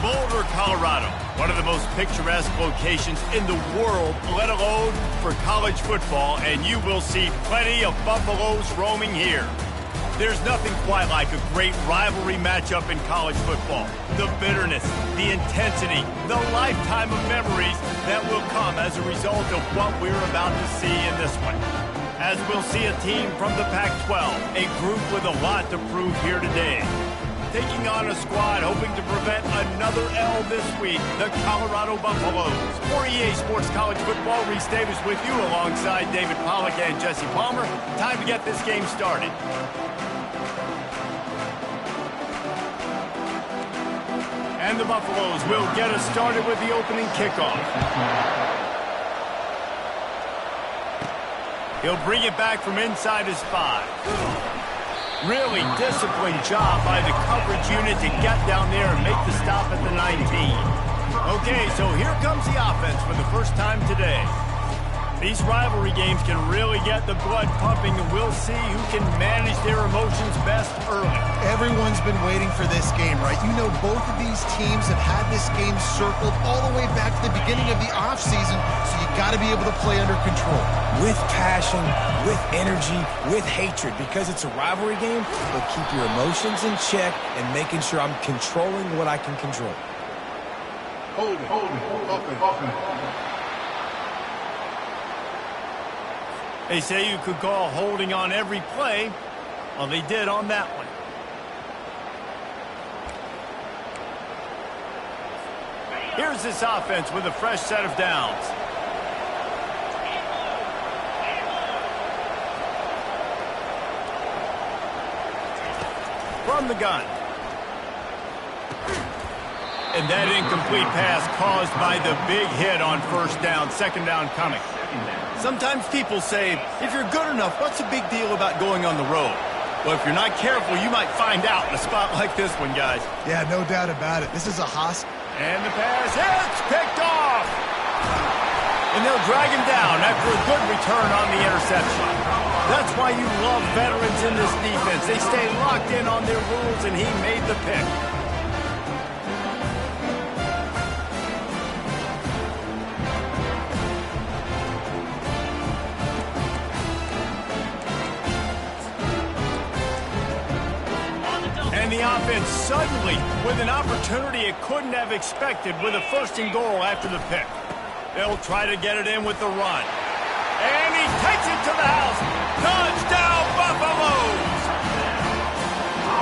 Boulder, Colorado, one of the most picturesque locations in the world, let alone for college football, and you will see plenty of Buffaloes roaming here. There's nothing quite like a great rivalry matchup in college football. The bitterness, the intensity, the lifetime of memories that will come as a result of what we're about to see in this one. As we'll see a team from the Pac-12, a group with a lot to prove here today. Taking on a squad hoping to prevent another L this week, the Colorado Buffaloes. For EA Sports College Football, Reese Davis with you alongside David Pollack and Jesse Palmer. Time to get this game started. And the Buffaloes will get us started with the opening kickoff. He'll bring it back from inside his 5. Really disciplined job by the coverage unit to get down there and make the stop at the 19. Okay, so here comes the offense for the first time today. These rivalry games can really get the blood pumping, and we'll see who can manage their emotions best early. Everyone's been waiting for this game, right? You know, both of these teams have had this game circled all the way back to the beginning of the offseason, so you got to be able to play under control. With passion, with energy, with hatred, because it's a rivalry game, but keep your emotions in check and making sure I'm controlling what I can control. Hold it, open. They say you could call holding on every play. Well, they did on that one. Here's this offense with a fresh set of downs. From the gun. And that incomplete pass caused by the big hit on first down, second down coming. Sometimes people say, if you're good enough, what's the big deal about going on the road? Well, if you're not careful, you might find out in a spot like this one, guys. Yeah, no doubt about it. This is a hostile. And the pass hits, picked off. And they'll drag him down after a good return on the interception. That's why you love veterans in this defense. They stay locked in on their rules, and he made the pick. The offense suddenly with an opportunity it couldn't have expected with a first and goal after the pick. They'll try to get it in with the run. And he takes it to the house. Touchdown, Buffaloes!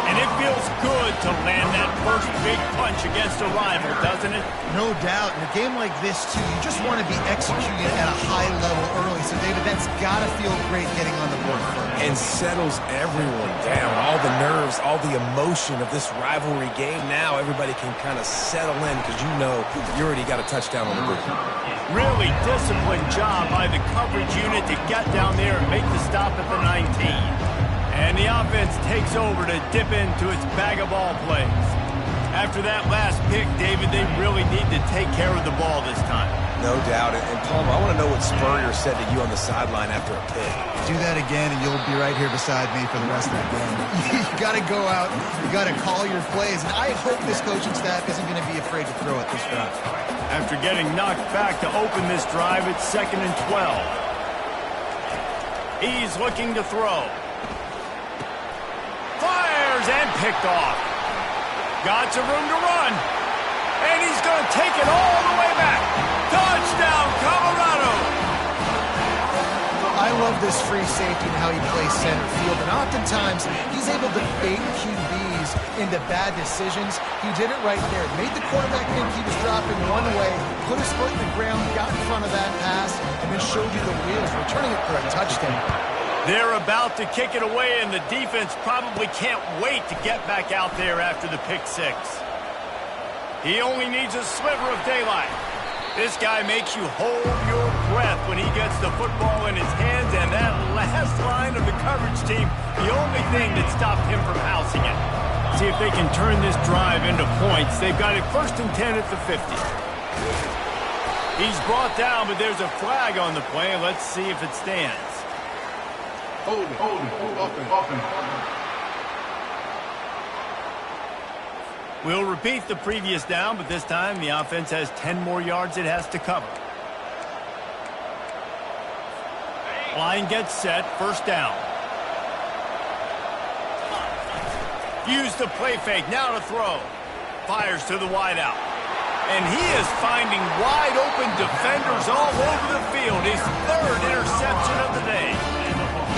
And it feels good to land that first big punch against a rival, doesn't it? No doubt. In a game like this, too, you just want to be executing at a high level early. So, David, that's got to feel great getting on the board first. And settles everyone down. All the nerves, all the emotion of this rivalry game. Now everybody can kind of settle in because you know you already got a touchdown on the board. Really disciplined job by the coverage unit to get down there and make the stop at the 19. And the offense takes over to dip into its bag of ball plays. After that last pick, David, they really need to take care of the ball this time. No doubt. And Palmer, I want to know what Spurrier said to you on the sideline after a pick. Do that again, and you'll be right here beside me for the rest of the game. You got to go out. You got to call your plays. And I hope this coaching staff isn't going to be afraid to throw it this drive. After getting knocked back to open this drive, it's 2nd and 12. He's looking to throw. Fires and picked off. Got some room to run. And he's going to take it all the way back. Touchdown, Colorado! I love this free safety and how he plays center field. And oftentimes, he's able to bait QBs into bad decisions. He did it right there. Made the quarterback think he was dropping one way, put his foot in the ground, got in front of that pass, and then showed you the wheels, returning it for a touchdown. They're about to kick it away, and the defense probably can't wait to get back out there after the pick six. He only needs a sliver of daylight. This guy makes you hold your breath when he gets the football in his hands, and that last line of the coverage team, the only thing that stopped him from housing it. See if they can turn this drive into points. They've got it 1st and 10 at the 50. He's brought down, but there's a flag on the play. Let's see if it stands. Hold it, open. We'll repeat the previous down, but this time the offense has 10 more yards it has to cover. Line gets set, first down. Use the play fake, now to throw. Fires to the wideout. And he is finding wide open defenders all over the field. His third interception of the day.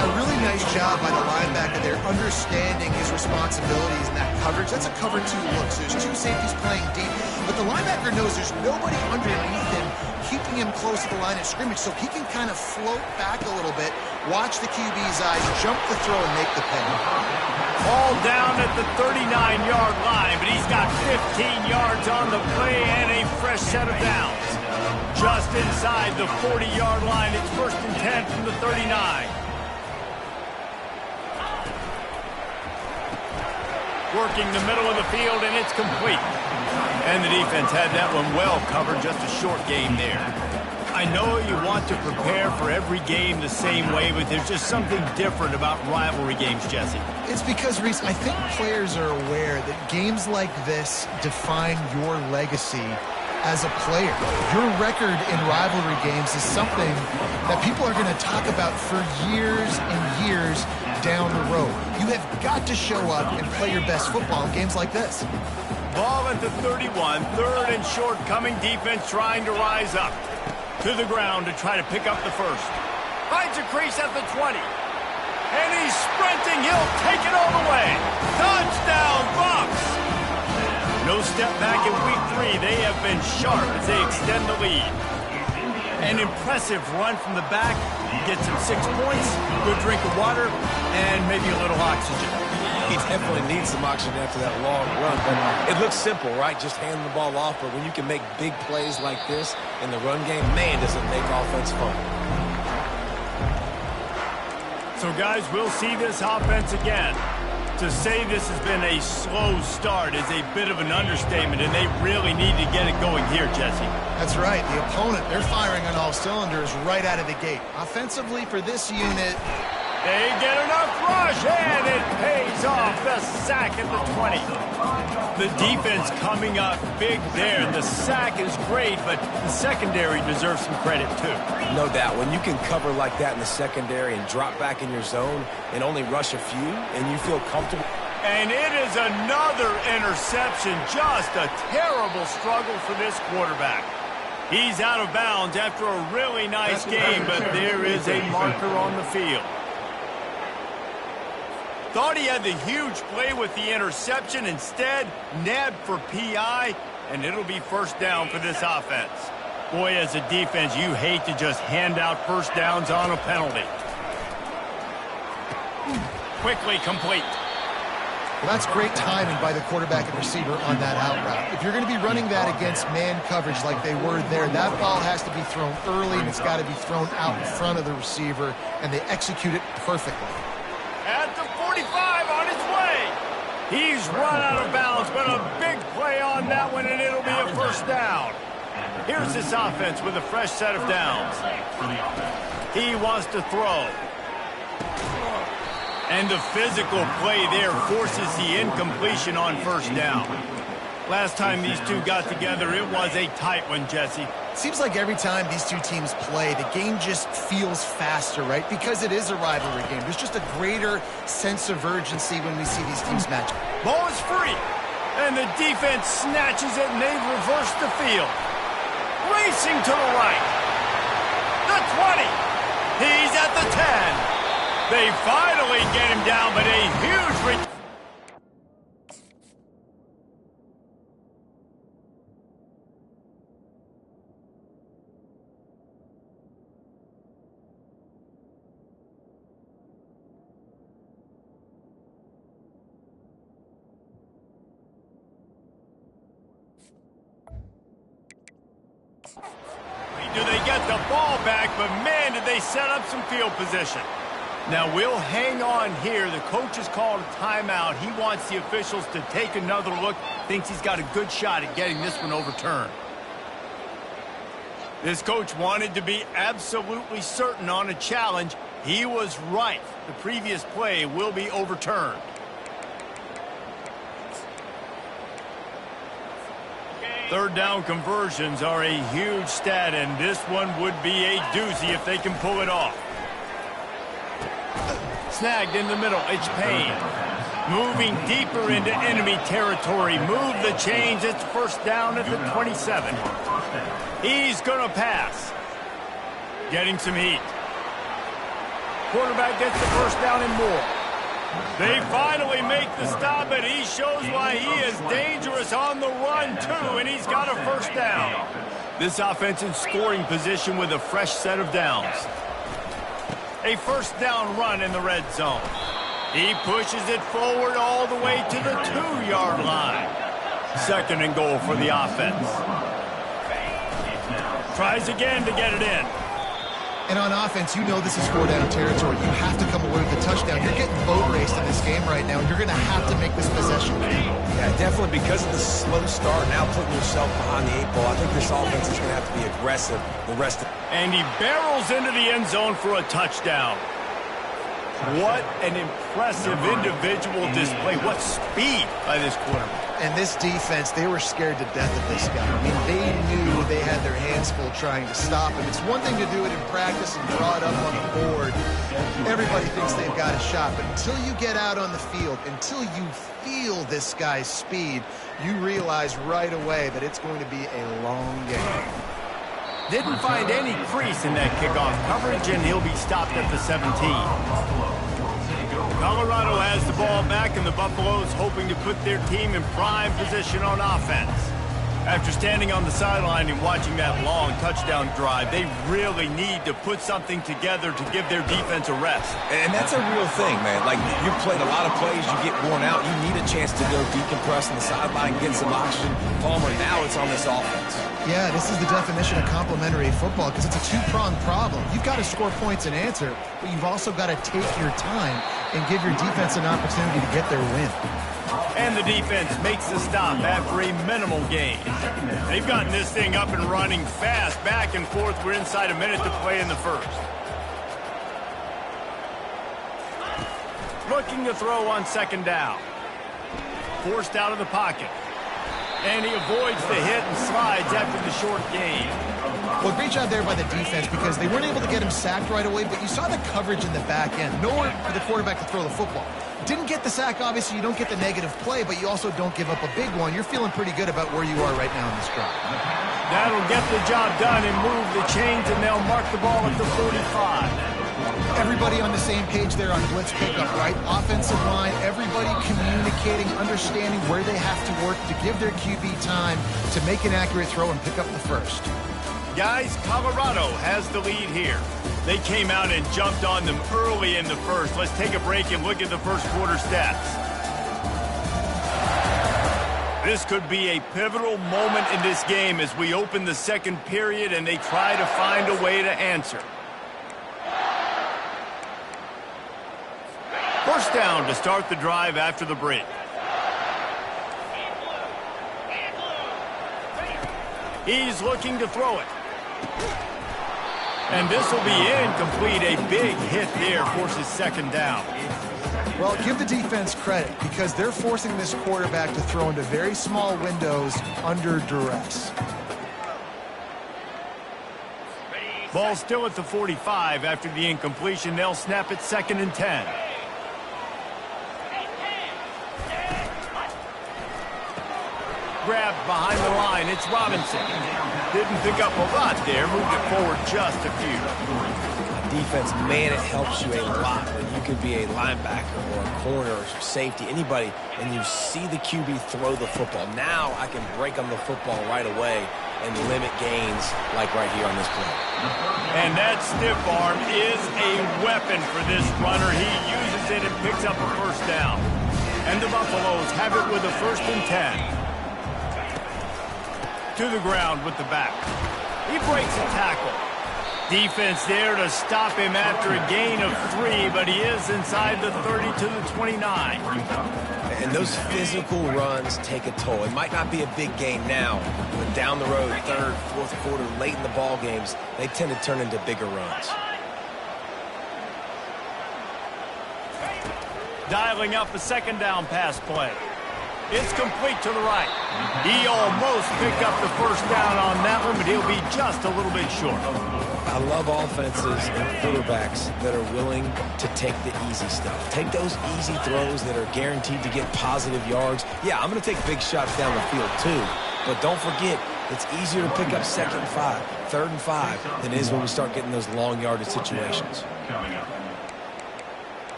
A really nice job by the linebacker there, understanding his responsibilities in that coverage. That's a cover 2 look. So there's 2 safeties playing deep, but the linebacker knows there's nobody underneath him, keeping him close to the line of scrimmage, so he can kind of float back a little bit, watch the QB's eyes, jump the throw, and make the pay. Ball down at the 39-yard line, but he's got 15 yards on the play and a fresh set of downs. Just inside the 40-yard line, it's 1st and 10 from the 39. Working the middle of the field, and it's complete. And the defense had that one well covered, just a short game there. I know you want to prepare for every game the same way, but there's just something different about rivalry games, Jesse. It's because, Reese, I think players are aware that games like this define your legacy as a player. Your record in rivalry games is something that people are going to talk about for years and years down the road. You have got to show up and play your best football in games like this. Ball at the 31, 3rd and short, coming defense trying to rise up. To the ground to try to pick up the first. Finds a crease at the 20. And he's sprinting. He'll take it all the way. Touchdown, Bucks! No step back in week 3. They have been sharp as they extend the lead. An impressive run from the back. Gets him 6 points, good drink of water, and maybe a little oxygen. He definitely needs some oxygen after that long run, but it looks simple, right? Just hand the ball off, but when you can make big plays like this in the run game, man, does it make offense fun. So, guys, we'll see this offense again. To say this has been a slow start is a bit of an understatement, and they really need to get it going here, Jesse. That's right. The opponent, they're firing on all cylinders right out of the gate. Offensively, for this unit, they get enough rush, and it pays off. The sack at the 20. The defense coming up big there. The sack is great, but the secondary deserves some credit, too. No doubt. When you can cover like that in the secondary and drop back in your zone and only rush a few, and you feel comfortable. And it is another interception. Just a terrible struggle for this quarterback. He's out of bounds after a really nice game, but there is a marker on the field. Thought he had the huge play with the interception. Instead, nabbed for PI, and it'll be first down for this offense. Boy, as a defense, you hate to just hand out first downs on a penalty. Quickly complete. Well, that's great timing by the quarterback and receiver on that out route. If you're going to be running that against man coverage like they were there, that ball has to be thrown early, and it's got to be thrown out in front of the receiver, and they execute it perfectly. At the 45 on his way. He's run out of bounds, but a big play on that one, and it'll be a first down. Here's this offense with a fresh set of downs. He wants to throw. And the physical play there forces the incompletion on first down. Last time these two got together, it was a tight one, Jesse. Seems like every time these two teams play, the game just feels faster, right? Because it is a rivalry game. There's just a greater sense of urgency when we see these teams match. Ball is free. And the defense snatches it, and they've reversed the field. Racing to the right. The 20. He's at the 10. They finally get him down, but a huge do they get the ball back, but man, did they set up some field position. Now, we'll hang on here. The coach has called a timeout. He wants the officials to take another look. Thinks he's got a good shot at getting this one overturned. This coach wanted to be absolutely certain on a challenge. He was right. The previous play will be overturned. Third down conversions are a huge stat, and this one would be a doozy if they can pull it off. Snagged in the middle, it's Payne. Moving deeper into enemy territory. Move the chains, it's first down at the 27. He's going to pass. Getting some heat. Quarterback gets the first down and more. They finally make the stop, but he shows why he is dangerous on the run, too, and he's got a first down. This offense in scoring position with a fresh set of downs. A first down run in the red zone. He pushes it forward all the way to the 2-yard line. Second and goal for the offense. Tries again to get it in. And on offense, you know this is 4-down territory. You have to come away with a touchdown. You're getting boat raced in this game right now. You're going to have to make this possession. Yeah, definitely because of the slow start, now putting yourself behind the 8 ball. I think this offense is going to have to be aggressive the rest of it. And he barrels into the end zone for a touchdown. What an impressive individual display. What speed by this quarterback. And this defense, they were scared to death of this guy. I mean, they knew they had their hands full trying to stop him. It's one thing to do it in practice and draw it up on the board. Everybody thinks they've got a shot, but until you get out on the field, until you feel this guy's speed, you realize right away that it's going to be a long game. Didn't find any crease in that kickoff coverage, and he'll be stopped at the 17. Colorado has the ball back, and the Buffaloes hoping to put their team in prime position on offense. After standing on the sideline and watching that long touchdown drive, they really need to put something together to give their defense a rest. And that's a real thing, man. Like, you've played a lot of plays, you get worn out, you need a chance to go decompress on the sideline, get some oxygen. Palmer, now it's on this offense. Yeah, this is the definition of complementary football because it's a two-pronged problem. You've got to score points and answer, but you've also got to take your time and give your defense an opportunity to get their win. And the defense makes the stop after a minimal gain. They've gotten this thing up and running fast, back and forth. We're inside a minute to play in the first. Looking to throw on second down. Forced out of the pocket. And he avoids the hit and slides after the short gain. Well, great job there by the defense because they weren't able to get him sacked right away, but you saw the coverage in the back end. Nowhere for the quarterback to throw the football. Didn't get the sack, obviously. You don't get the negative play, but you also don't give up a big one. You're feeling pretty good about where you are right now in this drive. That'll get the job done and move the chains, and they'll mark the ball at the 45. Everybody on the same page there on blitz pickup, right? Offensive line, everybody communicating, understanding where they have to work to give their QB time to make an accurate throw and pick up the first. Guys, Colorado has the lead here. They came out and jumped on them early in the first. Let's take a break and look at the first quarter stats. This could be a pivotal moment in this game as we open the second period and they try to find a way to answer. First down to start the drive after the break. He's looking to throw it. And this will be incomplete. A big hit there forces second down. Well, give the defense credit because they're forcing this quarterback to throw into very small windows under duress. Ball still at the 45 after the incompletion. They'll snap it 2nd and 10. Grabbed behind the line. It's Robinson. Didn't pick up a lot there. Moved it forward just a few. Defense, man, it helps you a lot when you could be a linebacker or a corner or safety, anybody, and you see the QB throw the football. Now I can break on the football right away and limit gains like right here on this play. And that stiff arm is a weapon for this runner. He uses it and picks up a first down. And the Buffaloes have it with a 1st and 10. To the ground with the back. He breaks a tackle. Defense there to stop him after a gain of 3, but he is inside the 30 to the 29. And those physical runs take a toll. It might not be a big gain now, but down the road, 3rd, 4th quarter, late in the ball games, they tend to turn into bigger runs. Dialing up a 2nd down pass play. It's complete to the right. He almost picked up the first down on that one, but he'll be just a little bit short. I love offenses and quarterbacks that are willing to take the easy stuff. Take those easy throws that are guaranteed to get positive yards. Yeah, I'm going to take big shots down the field too, but don't forget, it's easier to pick up 2nd and 5, 3rd and 5 than it is when we start getting those long yardage situations.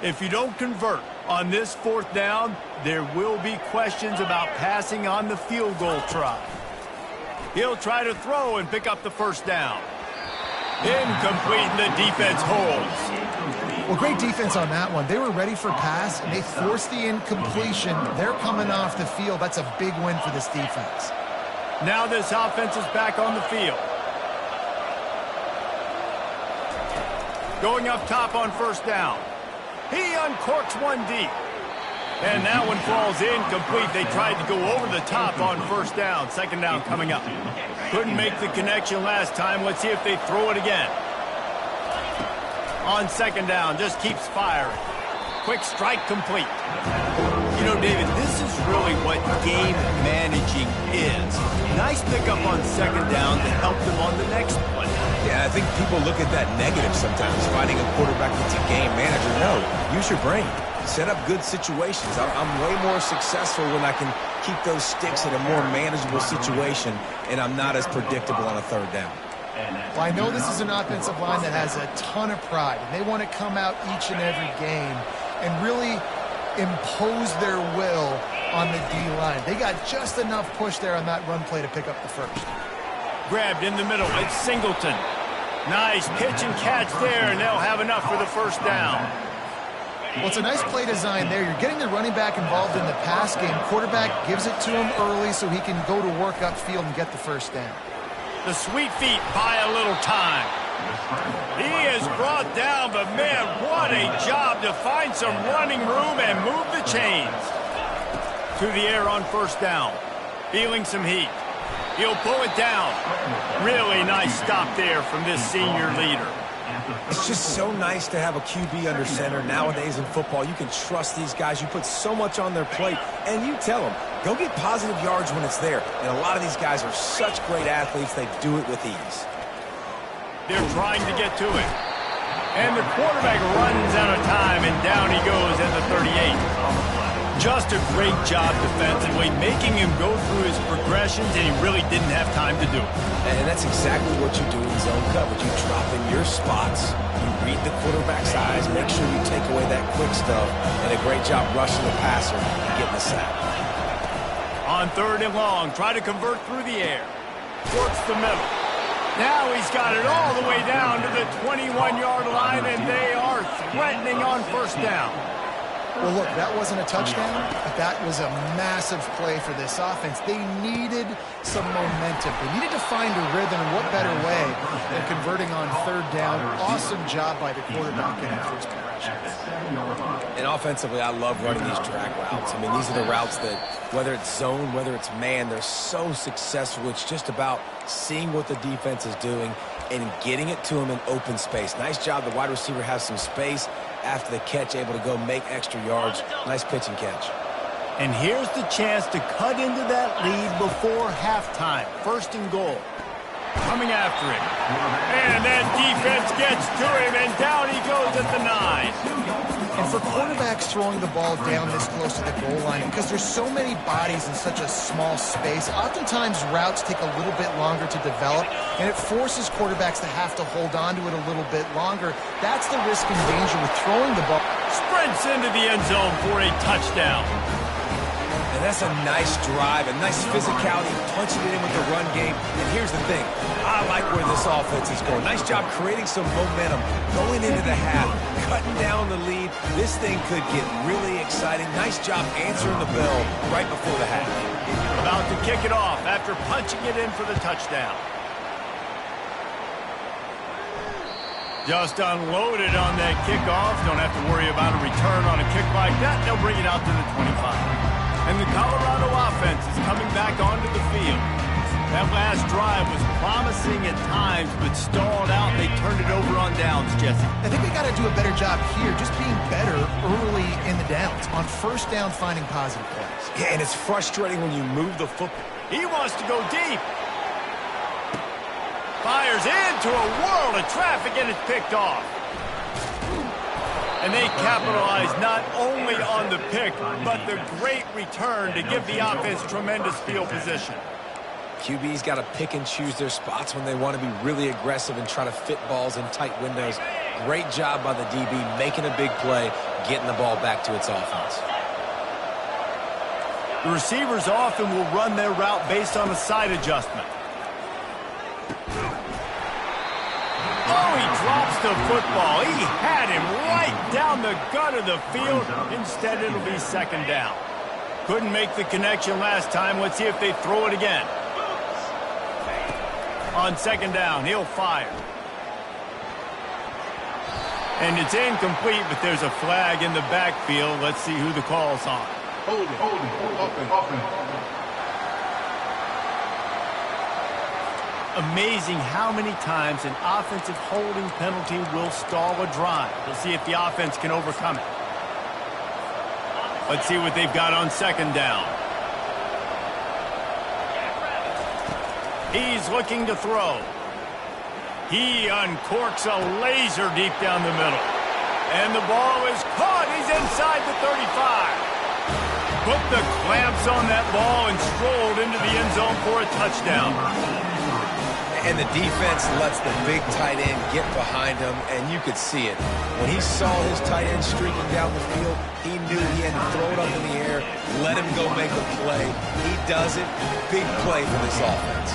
If you don't convert on this 4th down, there will be questions about passing on the field goal try. He'll try to throw and pick up the first down. Incomplete, and the defense holds. Well, great defense on that one. They were ready for pass, and they forced the incompletion. They're coming off the field. That's a big win for this defense. Now this offense is back on the field. Going up top on 1st down. He uncorks one deep. And that one falls incomplete. They tried to go over the top on 1st down. 2nd down coming up. Couldn't make the connection last time. Let's see if they throw it again. On 2nd down, just keeps firing. Quick strike complete. You know, David, this is really what game managing is. Nice pickup on 2nd down to help them on the next play. Yeah, I think people look at that negative sometimes, finding a quarterback that's a game manager. No, use your brain. Set up good situations. I'm way more successful when I can keep those sticks in a more manageable situation, and I'm not as predictable on a 3rd down. Well, I know this is an offensive line that has a ton of pride, and they want to come out each and every game and really impose their will on the D-line. They got just enough push there on that run play to pick up the first. Grabbed in the middle. It's Singleton. Nice pitch and catch there, and they'll have enough for the first down. Well, it's a nice play design there. You're getting the running back involved in the pass game. Quarterback gives it to him early so he can go to work upfield and get the first down. The sweet feet buy a little time. He is brought down, but man, what a job to find some running room and move the chains. To the air on 1st down. Feeling some heat. He'll pull it down. Really nice stop there from this senior leader. It's just so nice to have a QB under center. Nowadays in football, you can trust these guys. You put so much on their plate, and you tell them, go get positive yards when it's there. And a lot of these guys are such great athletes, they do it with ease. They're trying to get to it. And the quarterback runs out of time, and down he goes at the 38. Just a great job defensively, making him go through his progressions, and he really didn't have time to do it. And that's exactly what you do in zone coverage. You drop in your spots, you read the quarterback's eyes, make sure you take away that quick stuff, and a great job rushing the passer and getting the sack. On 3rd and long, try to convert through the air. Works the middle. Now he's got it all the way down to the 21-yard line, and they are threatening on 1st down. Well, look, that wasn't a touchdown, but that was a massive play for this offense. They needed some momentum. They needed to find a rhythm, and what better way than converting on 3rd down. Awesome job by the quarterback in that first progression. And offensively, I love running these drag routes. I mean, these are the routes that, whether it's zone, whether it's man, they're so successful. It's just about seeing what the defense is doing and getting it to him in open space. Nice job. The wide receiver has some space after the catch, able to go make extra yards. Nice pitch and catch. And here's the chance to cut into that lead before halftime. 1st and goal. Coming after it. And that defense gets to him, and down he goes at the 9. And for quarterbacks throwing the ball down this close to the goal line, because there's so many bodies in such a small space, oftentimes routes take a little bit longer to develop, and it forces quarterbacks to have to hold on to it a little bit longer. That's the risk and danger with throwing the ball. Sprints into the end zone for a touchdown. And that's a nice drive, a nice physicality, punching it in with the run game. And here's the thing, I like where this offense is going. Nice job creating some momentum, going into the half, cutting down the lead. This thing could get really exciting. Nice job answering the bell right before the half. About to kick it off after punching it in for the touchdown. Just unloaded on that kickoff. Don't have to worry about a return on a kick like that. They'll bring it out to the 25. And the Colorado offense is coming back onto the field. That last drive was promising at times, but stalled out. They turned it over on downs, Jesse. I think they got to do a better job here, just being better early in the downs. On first down, finding positive plays. Yeah, and it's frustrating when you move the football. He wants to go deep. Fires into a world of traffic, and it's picked off. And they capitalize not only on the pick, but the great return to give the offense tremendous field position. QB's got to pick and choose their spots when they want to be really aggressive and try to fit balls in tight windows. Great job by the DB making a big play, getting the ball back to its offense. The receivers often will run their route based on a side adjustment. Oh, he drops the football. He had him right down the gut of the field. Instead, it'll be second down. Couldn't make the connection last time. Let's see if they throw it again. On second down, he'll fire. And it's incomplete, but there's a flag in the backfield. Let's see who the call's on. Hold it. Offense. Amazing how many times an offensive holding penalty will stall a drive. We'll see if the offense can overcome it. Let's see what they've got on second down. He's looking to throw. He uncorks a laser deep down the middle. And the ball is caught. He's inside the 35. Put the clamps on that ball and strolled into the end zone for a touchdown. And the defense lets the big tight end get behind him, and you could see it. When he saw his tight end streaking down the field, he knew he had to throw it up in the air, let him go make a play. He does it. Big play for this offense.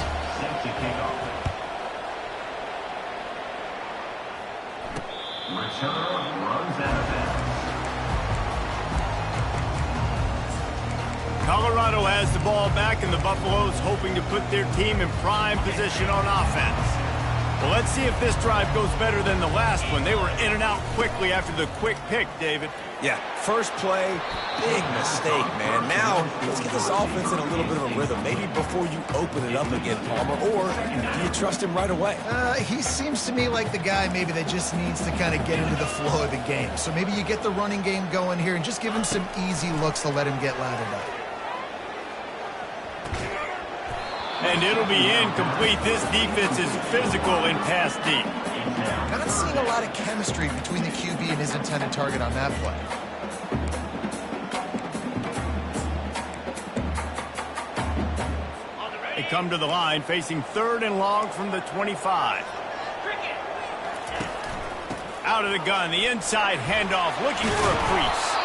Colorado has the ball back, and the Buffaloes hoping to put their team in prime position on offense. Well, let's see if this drive goes better than the last one. They were in and out quickly after the quick pick, David. Yeah, first play, big mistake, man. Now, let's get this offense in a little bit of a rhythm. Maybe before you open it up again, Palmer, or do you trust him right away? He seems to me like the guy maybe that just needs to kind of get into the flow of the game. So maybe you get the running game going here and just give him some easy looks to let him get lathered up. And it'll be incomplete. This defense is physical and pass deep. Not seeing a lot of chemistry between the QB and his intended target on that play. They come to the line facing third and long from the 25. Out of the gun, the inside handoff, looking for a crease.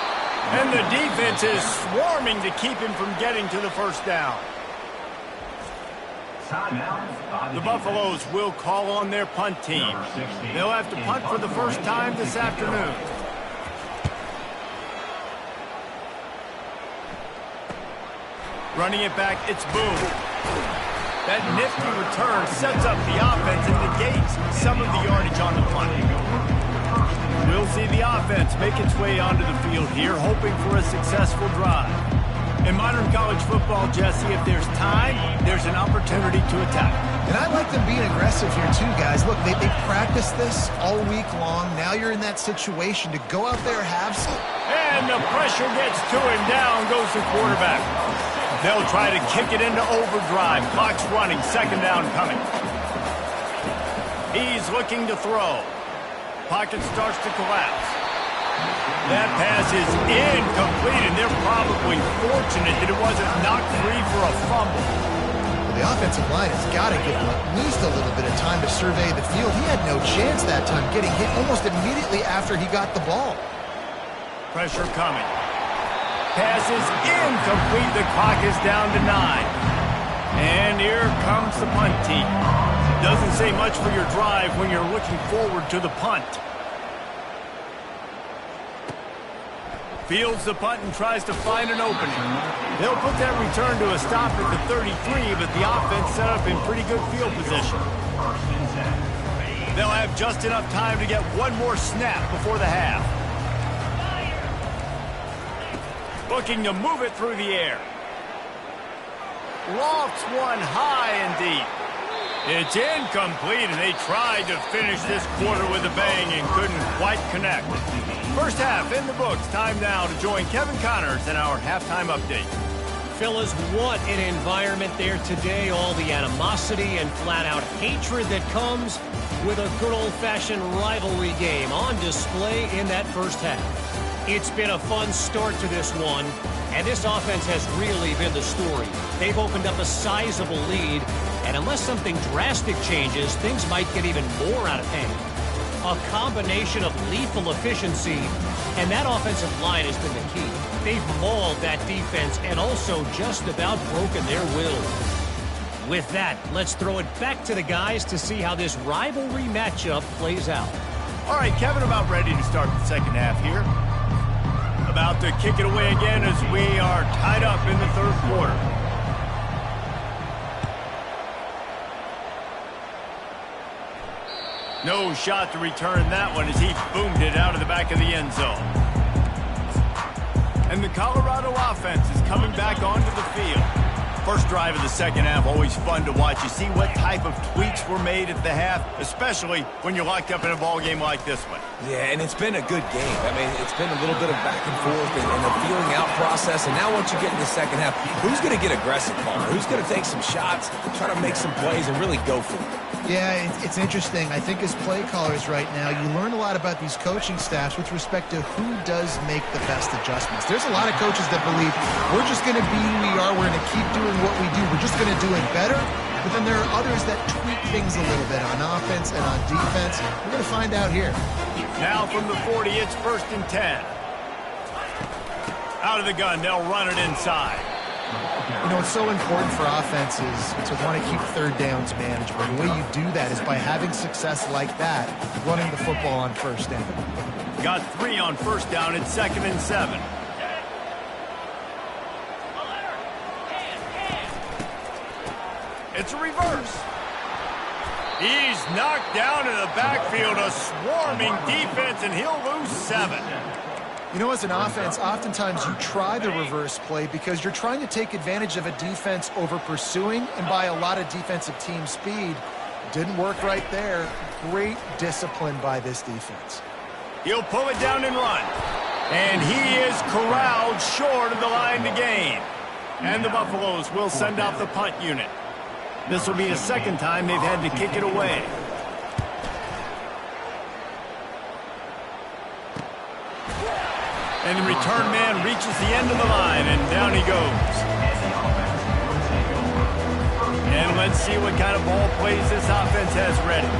And the defense is swarming to keep him from getting to the first down. The Buffaloes will call on their punt team. They'll have to punt for the first time this afternoon. Running it back, it's Boone. That nifty return sets up the offense and negates some of the yardage on the punt. We'll see the offense make its way onto the field here, hoping for a successful drive. In modern college football, Jesse, if there's time, there's an opportunity to attack. And I like them being aggressive here too, guys. Look, they practiced this all week long. Now you're in that situation to go out there, have some. And the pressure gets to him. Down goes the quarterback. They'll try to kick it into overdrive. Clock's running. Second down coming. He's looking to throw. Pocket starts to collapse. That pass is incomplete, and they're probably fortunate that it wasn't knocked free for a fumble. Well, the offensive line has got to give him at least a little bit of time to survey the field. He had no chance that time, getting hit almost immediately after he got the ball. Pressure coming. Pass is incomplete. The clock is down to 9. And here comes the punt team. Doesn't say much for your drive when you're looking forward to the punt. Fields the punt and tries to find an opening. They'll put that return to a stop at the 33, but the offense set up in pretty good field position. They'll have just enough time to get one more snap before the half. Looking to move it through the air. Lofts one high and deep. It's incomplete, and they tried to finish this quarter with a bang and couldn't quite connect. First half in the books. Time now to join Kevin Connors in our halftime update. Fellas, what an environment there today. All the animosity and flat-out hatred that comes with a good old-fashioned rivalry game on display in that first half. It's been a fun start to this one, and this offense has really been the story. They've opened up a sizable lead, and unless something drastic changes, things might get even more out of hand. A combination of lethal efficiency, and that offensive line has been the key. They've mauled that defense and also just about broken their will. With that, let's throw it back to the guys to see how this rivalry matchup plays out. All right, Kevin, about ready to start the second half here. About to kick it away again as we are tied up in the third quarter. No shot to return that one as he boomed it out of the back of the end zone. And the Colorado offense is coming back onto the field. First drive of the second half, always fun to watch. You see what type of tweaks were made at the half, especially when you're locked up in a ball game like this one. Yeah, and it's been a good game. I mean, it's been a little bit of back and forth and a feeling out process. And now once you get in the second half, who's going to get aggressive, Palmer? Who's going to take some shots, try to make some plays, and really go for it? Yeah, it's interesting. I think as play callers right now, you learn a lot about these coaching staffs with respect to who does make the best adjustments. There's a lot of coaches that believe we're just going to be who we are. We're going to keep doing what we do. We're just going to do it better. But then there are others that tweak things a little bit on offense and on defense. We're going to find out here. Now from the 40, it's 1st and 10. Out of the gun, they'll run it inside. You know, it's so important for offenses to want to keep third downs manageable. The way you do that is by having success like that, running the football on first down. Got 3 on first down. It's 2nd and 7. It's a reverse. He's knocked down in the backfield, a swarming defense, and he'll lose 7. You know, as an offense, oftentimes you try the reverse play because you're trying to take advantage of a defense over pursuing and by a lot of defensive team speed. Didn't work right there. Great discipline by this defense. He'll pull it down and run. And he is corralled short of the line to gain. And the Buffaloes will send out the punt unit. This will be the second time they've had to kick it away. And the return man reaches the end of the line, and down he goes. And let's see what kind of ball plays this offense has ready.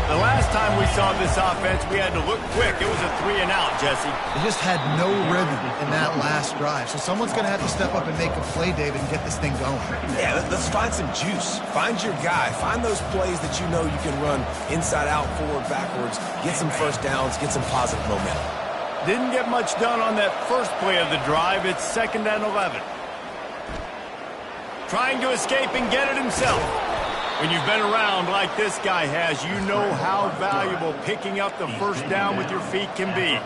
The last time we saw this offense, we had to look quick. It was a 3-and-out, Jesse. They just had no rhythm in that last drive. So someone's going to have to step up and make a play, David, and get this thing going. Yeah, let's find some juice. Find your guy. Find those plays that you know you can run inside out, forward, backwards. Get some first downs. Get some positive momentum. Didn't get much done on that first play of the drive. It's 2nd and 11. Trying to escape and get it himself. When you've been around like this guy has, you know how valuable picking up the first down with your feet can be.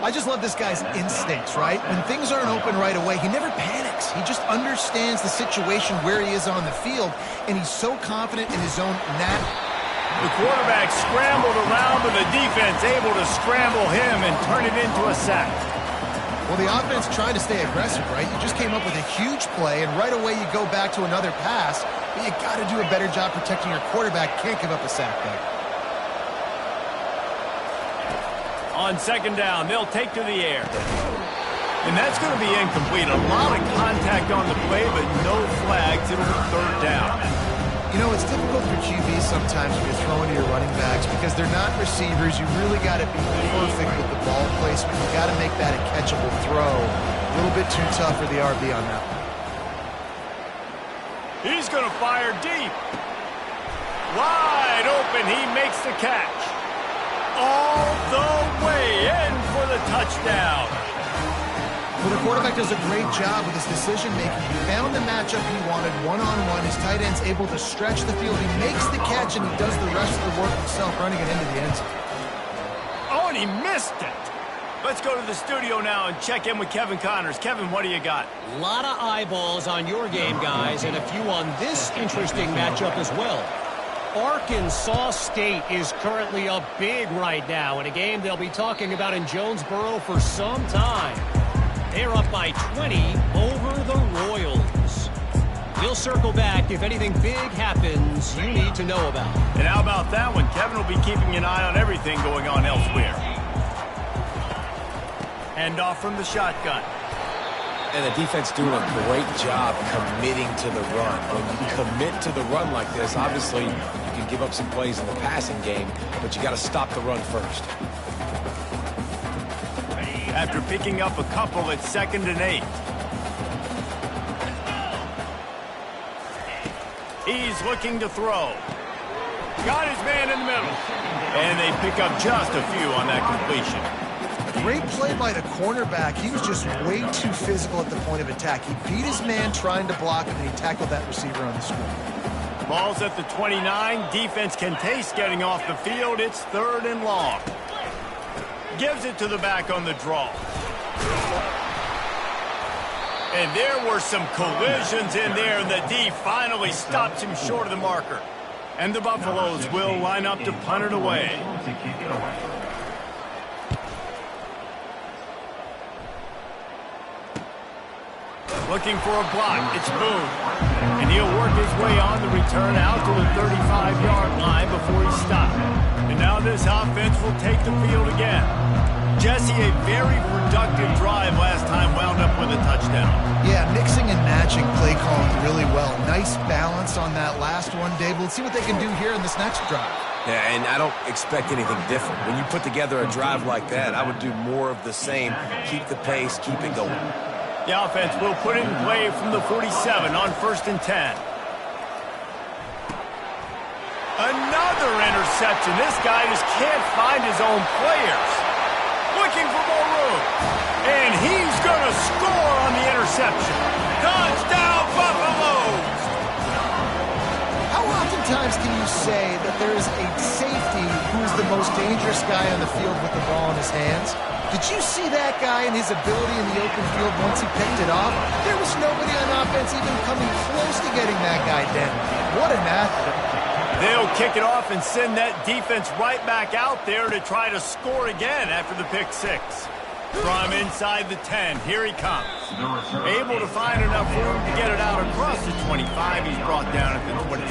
I just love this guy's instincts, right? When things aren't open right away, he never panics. He just understands the situation where he is on the field, and he's so confident in his own The quarterback scrambled around, but the defense able to scramble him and turn it into a sack. Well, the offense trying to stay aggressive, right? You just came up with a huge play, and right away you go back to another pass, but you got to do a better job protecting your quarterback. Can't give up a sack there. On 2nd down, they'll take to the air. And that's going to be incomplete. A lot of contact on the play, but no flags. It'll be 3rd down. You know, it's difficult for QBs sometimes when you're throwing to your running backs because they're not receivers. You really got to be perfect with the ball placement. You got to make that a catchable throw. A little bit too tough for the RB on that one. He's going to fire deep. Wide open. He makes the catch. All the way in for the touchdown. Well, the quarterback does a great job with his decision-making. He found the matchup he wanted one-on-one. His tight end's able to stretch the field. He makes the catch, and he does the rest of the work himself, running it into the end zone. Oh, and he missed it. Let's go to the studio now and check in with Kevin Connors. Kevin, what do you got? A lot of eyeballs on your game, guys, and a few on this interesting matchup as well. Arkansas State is currently up big right now in a game they'll be talking about in Jonesboro for some time. They're up by 20 over the Royals. We'll circle back if anything big happens you need to know about. And how about that one? Kevin will be keeping an eye on everything going on elsewhere. Hand off from the shotgun. And the defense doing a great job committing to the run. When you commit to the run like this, obviously you can give up some plays in the passing game, but you got to stop the run first. After picking up a couple, it's 2nd and 8. He's looking to throw. Got his man in the middle. And they pick up just a few on that completion. Great play by the cornerback. He was just way too physical at the point of attack. He beat his man trying to block him, and he tackled that receiver on the screen. Ball's at the 29. Defense can taste getting off the field. It's 3rd and long. Gives it to the back on the draw. And there were some collisions in there, and the D finally stops him short of the marker. And the Buffaloes will line up to punt it away. Looking for a block. It's Boone. And he'll work his way on the return out to the 35-yard line before he stopped. And now this offense will take the field again. Jesse, a very productive drive last time, wound up with a touchdown. Yeah, mixing and matching play calling really well. Nice balance on that last one, Dave. Let's see what they can do here in this next drive. Yeah, and I don't expect anything different. When you put together a drive like that, I would do more of the same. Keep the pace, keep it going. The offense will put it in play from the 47 on 1st and 10. Another interception. This guy just can't find his own players. Looking for more room. And he's going to score on the interception. Touchdown, Buffaloes! How oftentimes can you say that there is a safety who is the most dangerous guy on the field with the ball in his hands? Did you see that guy and his ability in the open field once he picked it off? There was nobody on offense even coming close to getting that guy down. What an athlete. They'll kick it off and send that defense right back out there to try to score again after the pick 6. From inside the 10, here he comes. Able to find enough room to get it out across the 25. He's brought down at the 26.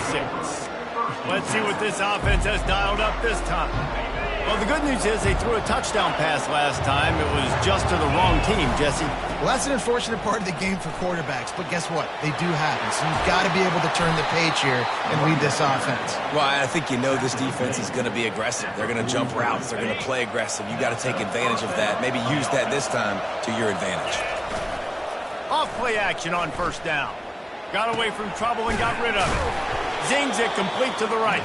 Let's see what this offense has dialed up this time. Well, the good news is they threw a touchdown pass last time. It was just to the wrong team, Jesse. Well, that's an unfortunate part of the game for quarterbacks, but guess what? They do happen, so you've got to be able to turn the page here and lead this offense. Well, I think you know this defense is going to be aggressive. They're going to jump routes. They're going to play aggressive. You got to take advantage of that. Maybe use that this time to your advantage. Off play action on 1st down. Got away from trouble and got rid of it. Zings it complete to the right.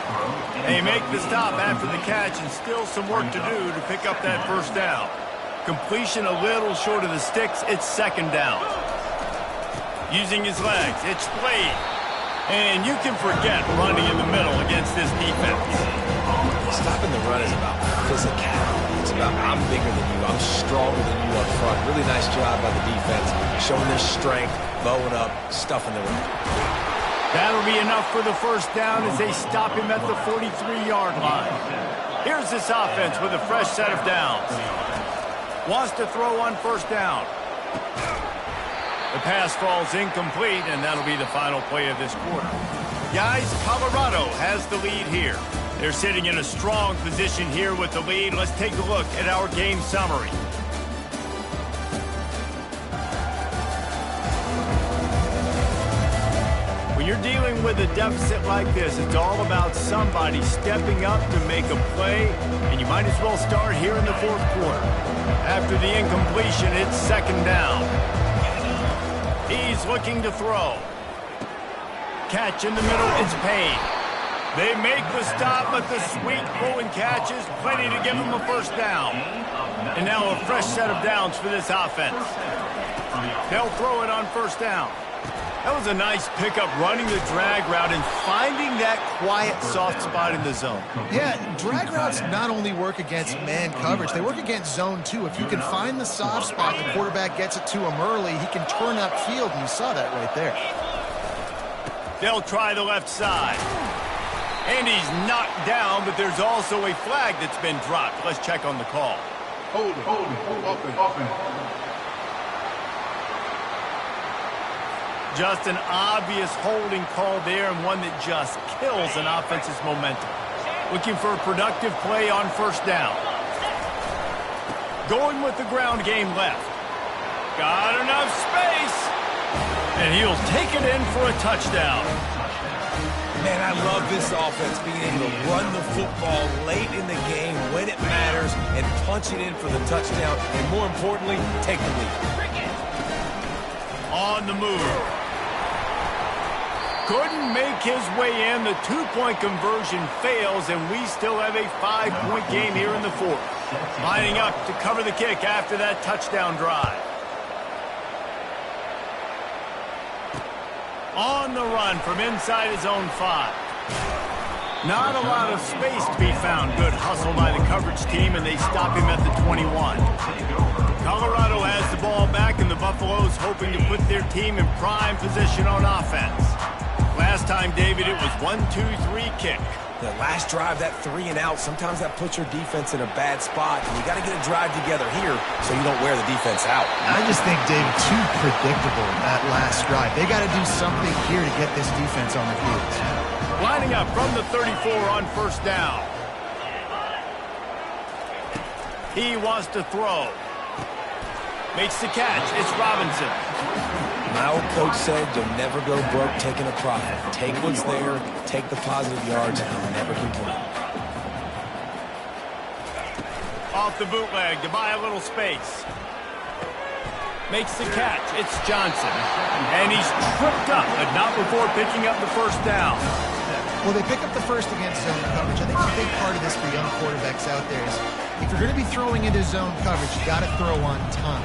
They make the stop after the catch, and still some work to do to pick up that 1st down. Completion a little short of the sticks. It's 2nd down. Using his legs, it's Slade. And you can forget running in the middle against this defense. Stopping the run is about physicality. It's about I'm bigger than you, I'm stronger than you up front. Really nice job by the defense, showing their strength, bowing up, stuffing the run. That'll be enough for the 1st down as they stop him at the 43-yard line. Here's this offense with a fresh set of downs. Wants to throw on 1st down. The pass falls incomplete, and that'll be the final play of this quarter. Guys, Colorado has the lead here. They're sitting in a strong position here with the lead. Let's take a look at our game summary. When you're dealing with a deficit like this, it's all about somebody stepping up to make a play, and you might as well start here in the 4th quarter. After the incompletion, it's 2nd down. He's looking to throw. Catch in the middle, it's Payne. They make the stop, but the sweet pull and catch is plenty to give them a 1st down. And now a fresh set of downs for this offense. They'll throw it on 1st down. That was a nice pickup, running the drag route and finding that quiet, soft spot in the zone. Yeah, drag routes not only work against man coverage, they work against zone too. If you can find the soft spot, the quarterback gets it to him early, he can turn upfield, and you saw that right there. They'll try the left side. And he's knocked down, but there's also a flag that's been dropped. Let's check on the call. Holding, offense. Just an obvious holding call there, and one that just kills an offense's momentum. Looking for a productive play on first down. Going with the ground game left. Got enough space. And he'll take it in for a touchdown. Man, I love this offense, being able to run the football late in the game when it matters and punch it in for the touchdown, and more importantly, take the lead. On the move. Couldn't make his way in. The two-point conversion fails, and we still have a 5-point game here in the fourth. Lining up to cover the kick after that touchdown drive. On the run from inside his own 5. Not a lot of space to be found. Good hustle by the coverage team, and they stop him at the 21. Colorado has the ball back, and the Buffaloes hoping to put their team in prime position on offense. Last time, David, it was 1-2-3 kick. The last drive, that 3 and out, sometimes that puts your defense in a bad spot, and you got to get a drive together here so you don't wear the defense out. I just think, David, too predictable that last drive. They got to do something here to get this defense on their heels. Lining up from the 34 on first down. He wants to throw. Makes the catch. It's Robinson. My old coach said you'll never go broke taking a profit. Take what's there, take the positive yards, and you'll never complain. Off the bootleg to buy a little space. Makes the catch. It's Johnson. And he's tripped up, but not before picking up the first down. Well, they pick up the first against zone coverage. I think a big part of this for young quarterbacks out there is if you're going to be throwing into zone coverage, you got to throw on time.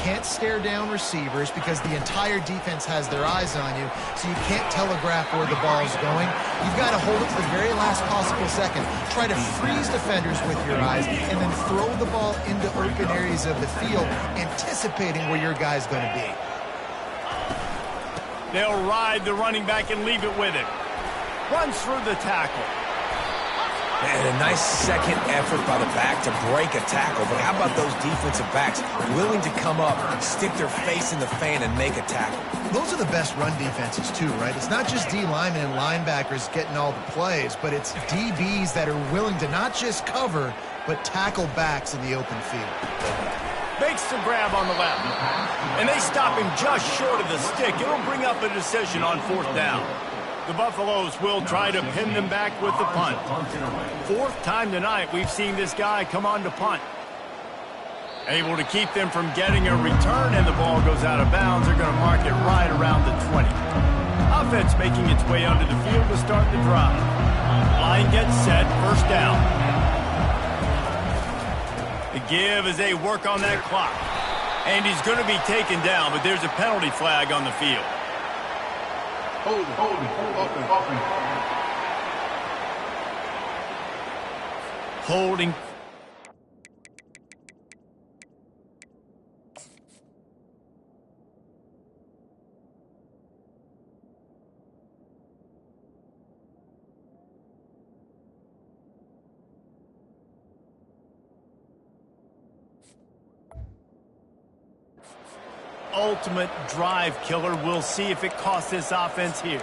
Can't stare down receivers because the entire defense has their eyes on you, so you can't telegraph where the ball's going. You've got to hold it to the very last possible second. Try to freeze defenders with your eyes and then throw the ball into open areas of the field, anticipating where your guy's going to be. They'll ride the running back and leave it with him. Runs through the tackle. And a nice second effort by the back to break a tackle. But how about those defensive backs willing to come up, stick their face in the fan, and make a tackle? Those are the best run defenses, too, right? It's not just D linemen and linebackers getting all the plays, but it's DBs that are willing to not just cover, but tackle backs in the open field. Makes the grab on the left. And they stop him just short of the stick. It'll bring up a decision on fourth down. The Buffaloes will try to pin them back with the punt. Fourth time tonight we've seen this guy come on to punt. Able to keep them from getting a return, and the ball goes out of bounds. They're going to mark it right around the 20. Offense making its way onto the field to start the drive. Line gets set, first down. The give as they work on that clock. And he's going to be taken down, but there's a penalty flag on the field. Holding, offense. Holding. Ultimate drive killer. We'll see if it costs this offense here.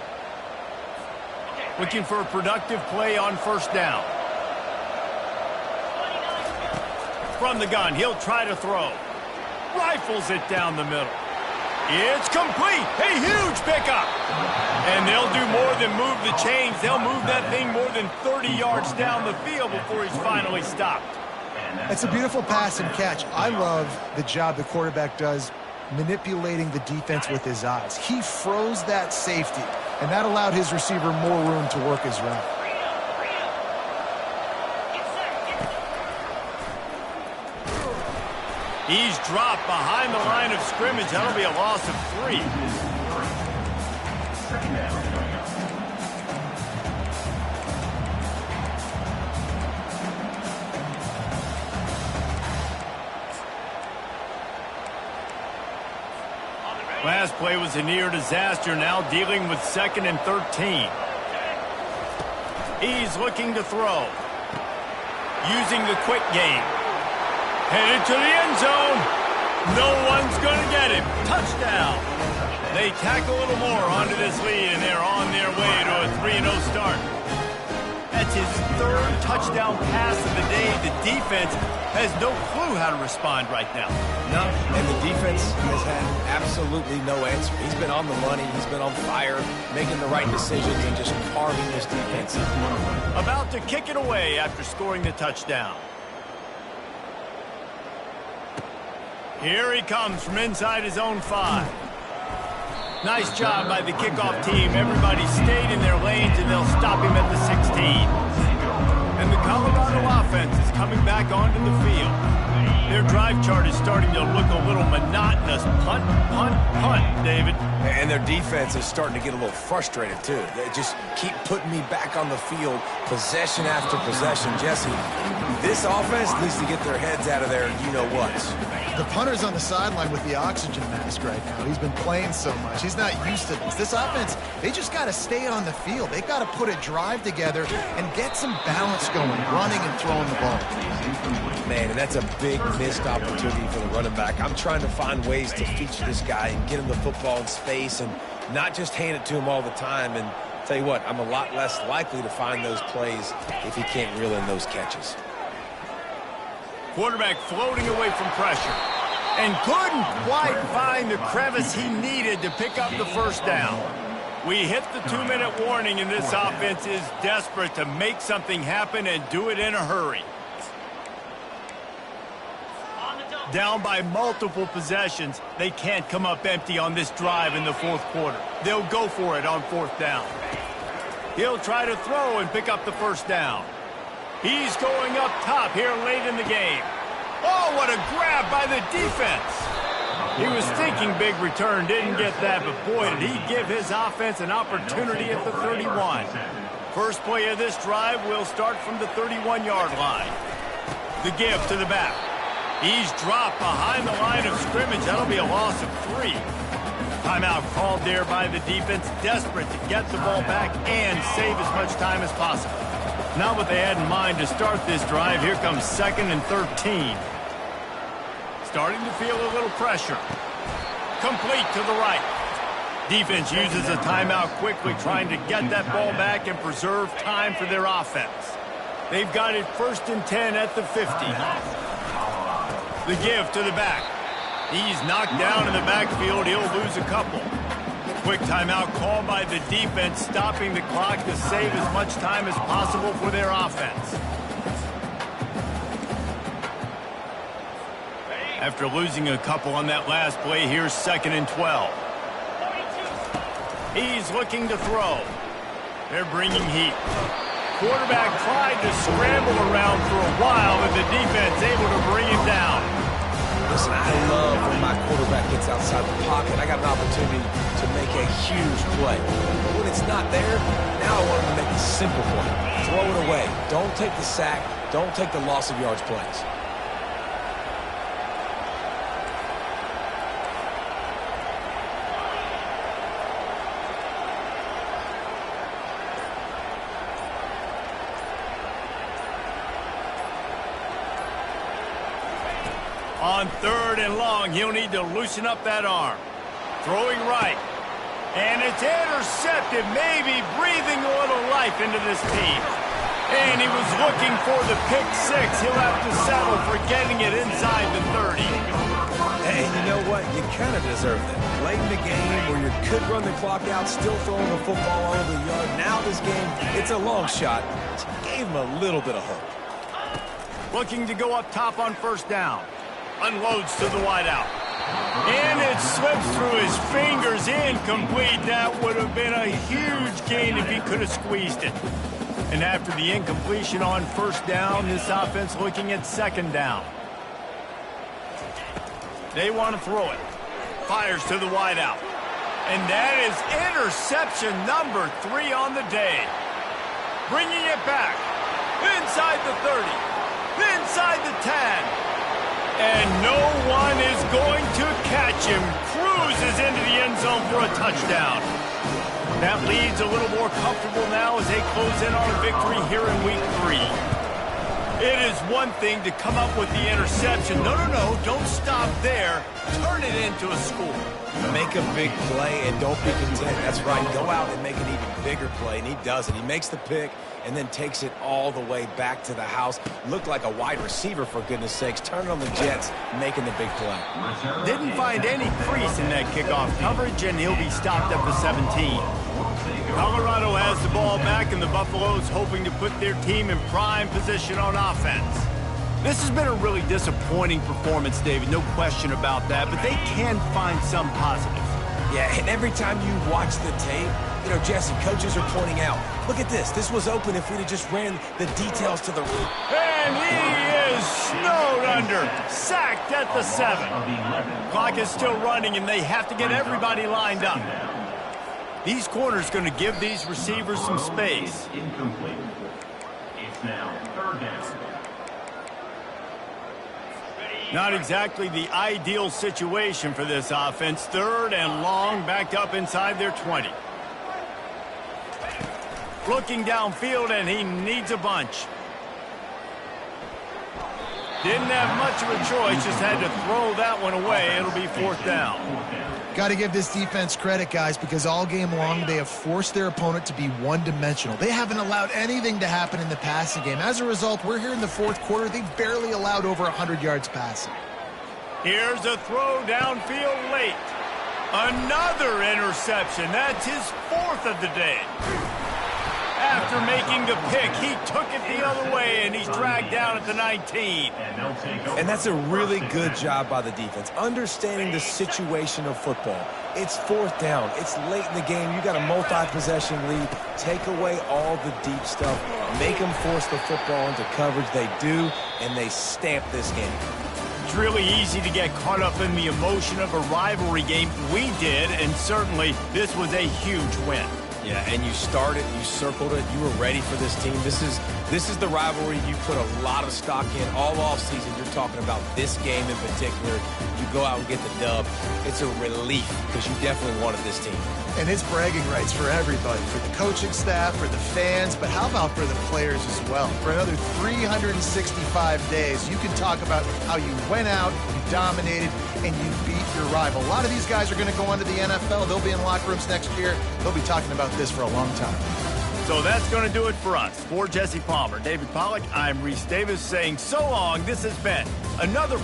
Looking for a productive play on first down. From the gun, he'll try to throw. Rifles it down the middle. It's complete. A huge pickup. And they'll do more than move the chains. They'll move that thing more than 30 yards down the field before he's finally stopped. It's a beautiful pass and catch. I love the job the quarterback does manipulating the defense with his eyes. He froze that safety, and that allowed his receiver more room to work his route. He's dropped behind the line of scrimmage. That'll be a loss of 3. Last play was a near disaster, now dealing with 2nd and 13. He's looking to throw. Using the quick game. Headed to the end zone. No one's going to get him. Touchdown. They tack a little more onto this lead, and they're on their way to a 3-0 start. That's his third touchdown pass of the day. The defense has no clue how to respond right now. No, and the defense has had absolutely no answer. He's been on the money. He's been on fire, making the right decisions and just carving this defense up. About to kick it away after scoring the touchdown. Here he comes from inside his own 5. Nice job by the kickoff team. Everybody stayed in their lanes, and they'll stop him at the 16. And the Colorado offense is coming back onto the field. Their drive chart is starting to look a little monotonous. Punt, punt, punt, David. And their defense is starting to get a little frustrated, too. They just keep putting me back on the field, possession after possession. Jesse, this offense needs to get their heads out of their you-know-whats. The punter's on the sideline with the oxygen mask right now. He's been playing so much. He's not used to this. This offense, they just got to stay on the field. They've got to put a drive together and get some balance going, running and throwing the ball. Man, and that's a big missed opportunity for the running back. I'm trying to find ways to feature this guy and get him the football in space and not just hand it to him all the time. And tell you what, I'm a lot less likely to find those plays if he can't reel in those catches. Quarterback floating away from pressure and couldn't quite find the crevice he needed to pick up the first down. We hit the 2-minute warning, and this offense is desperate to make something happen and do it in a hurry. Down by multiple possessions, they can't come up empty on this drive in the fourth quarter. They'll go for it on 4th down. He'll try to throw and pick up the first down. He's going up top here late in the game. Oh, what a grab by the defense. He was thinking big return, didn't get that, but boy, did he give his offense an opportunity at the 31. First play of this drive will start from the 31-yard line. The give to the back. He's dropped behind the line of scrimmage. That'll be a loss of 3. Timeout called there by the defense, desperate to get the ball back and save as much time as possible. Not what they had in mind to start this drive. Here comes 2nd and 13. Starting to feel a little pressure. Complete to the right. Defense uses a timeout quickly, trying to get that ball back and preserve time for their offense. They've got it 1st and 10 at the 50. The give to the back. He's knocked down in the backfield. He'll lose a couple. Quick timeout called by the defense, stopping the clock to save as much time as possible for their offense. After losing a couple on that last play, here's 2nd and 12. He's looking to throw. They're bringing heat. Quarterback tried to scramble around for a while, but the defense able to bring him down. Listen, I love when my quarterback gets outside the pocket. I got an opportunity to make a huge play. But when it's not there, now I want him to make a simple play. Throw it away. Don't take the sack. Don't take the loss of yards plays. On 3rd and long, he'll need to loosen up that arm. Throwing right. And it's intercepted, maybe breathing a little life into this team. And he was looking for the pick 6. He'll have to settle for getting it inside the 30. And you know what? You kind of deserve that. Late in the game where you could run the clock out, still throwing the football all over the yard. Now this game, it's a long shot. So gave him a little bit of hope. Looking to go up top on 1st down. Unloads to the wideout. And it slips through his fingers, incomplete. That would have been a huge gain if he could have squeezed it. And after the incompletion on 1st down, this offense looking at 2nd down. They want to throw it. Fires to the wideout. And that is interception number 3 on the day. Bringing it back. Inside the 30. Inside the 10. And no one is going to catch him. Cruises into the end zone for a touchdown. That lead's a little more comfortable now as they close in on a victory here in week 3. It is one thing to come up with the interception. No, don't stop there. Turn it into a score. Make a big play and don't be content. That's right. Go out and make an even bigger play, and he does it. He makes the pick and then takes it all the way back to the house. Looked like a wide receiver, for goodness sakes. Turn it on the Jets, making the big play. Didn't find any crease in that kickoff coverage, and he'll be stopped at the 17. Colorado has the ball back, and the Buffaloes hoping to put their team in prime position on offense. This has been a really disappointing performance, David, no question about that, but they can find some positives. Yeah, and every time you watch the tape, you know, Jesse, coaches are pointing out, look at this. This was open if we'd have just ran the details to the roof. And he is snowed under, sacked at the 7. Clock is still running, and they have to get everybody lined up. These corners going to give these receivers some space. Incomplete. It's now 3rd down. Not exactly the ideal situation for this offense. 3rd and long, backed up inside their 20. Looking downfield, and he needs a bunch. Didn't have much of a choice, just had to throw that one away. It'll be 4th down. Got to give this defense credit, guys, because all game long they have forced their opponent to be one-dimensional. They haven't allowed anything to happen in the passing game. As a result, we're here in the 4th quarter. They've barely allowed over 100 yards passing. Here's a throw downfield late. Another interception. That's his 4th of the day. After making the pick, he took it the other way, and he's dragged down at the 19. And that's a really good job by the defense, understanding the situation of football. It's 4th down. It's late in the game. You got a multi-possession lead. Take away all the deep stuff. Make them force the football into coverage. They do, and they stamp this game. It's really easy to get caught up in the emotion of a rivalry game. We did, and certainly this was a huge win. Yeah, and you started, you circled it, you were ready for this team. This is the rivalry you put a lot of stock in all offseason. You're talking about this game in particular. You go out and get the dub. It's a relief because you definitely wanted this team. And it's bragging rights for everybody, for the coaching staff, for the fans, but how about for the players as well? For another 365 days, you can talk about how you went out, you dominated, and you beat your rival. A lot of these guys are going to go on to the NFL. They'll be in locker rooms next year. They'll be talking about this for a long time. So that's going to do it for us. For Jesse Palmer, David Pollack, I'm Reese Davis saying so long. This has been another